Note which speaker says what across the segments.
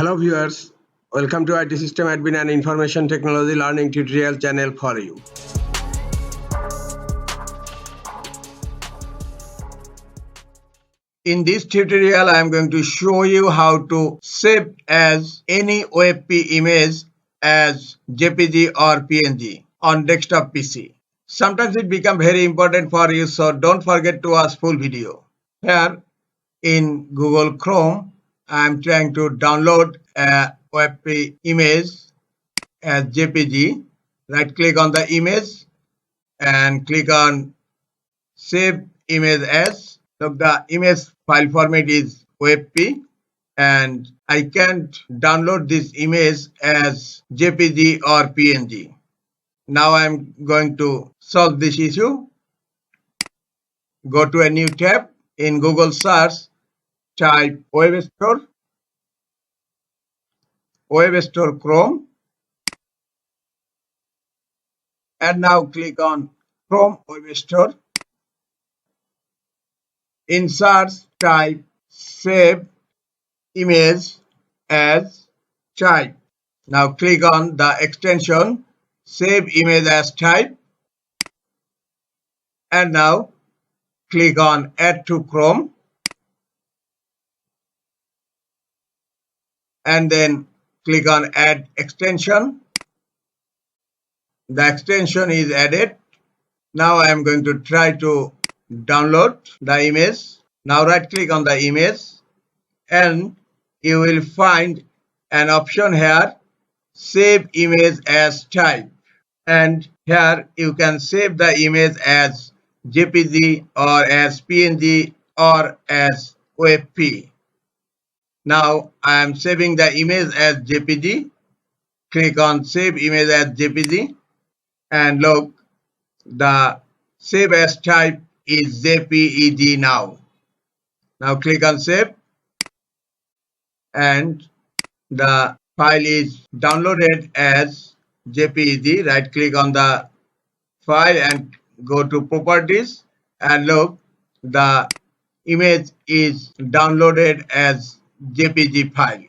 Speaker 1: Hello viewers, welcome to IT System Admin and Information Technology Learning Tutorial channel for you. In this tutorial, I am going to show you how to save as any WebP image as JPG or PNG on desktop PC. Sometimes it becomes very important for you, so don't forget to watch full video. Here in Google Chrome, I am trying to download a WebP image as JPG. Right click on the image and click on save image as. Look, the image file format is WebP and I can't download this image as JPG or PNG. Now I'm going to solve this issue. Go to a new tab in Google search, type Web Store Chrome, and now click on Chrome Web Store. In search, type save image as type. Now click on the extension save image as type, and now click on add to Chrome, and then click on add extension. The extension is added. Now I am going to try to download the image. Now right click on the image and you will find an option here, save image as type, and here you can save the image as JPG or as PNG or as WebP. Now I am saving the image as JPG. Click on save image as JPG and look, the save as type is JPEG now. Now click on save and the file is downloaded as JPEG. Right click on the file and go to properties and look, the image is downloaded as JPG file.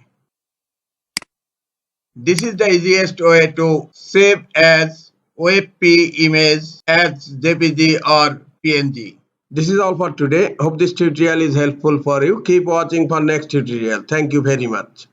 Speaker 1: This is the easiest way to save as WebP image as JPG or PNG. This is all for today. Hope this tutorial is helpful for you. Keep watching for next tutorial. Thank you very much.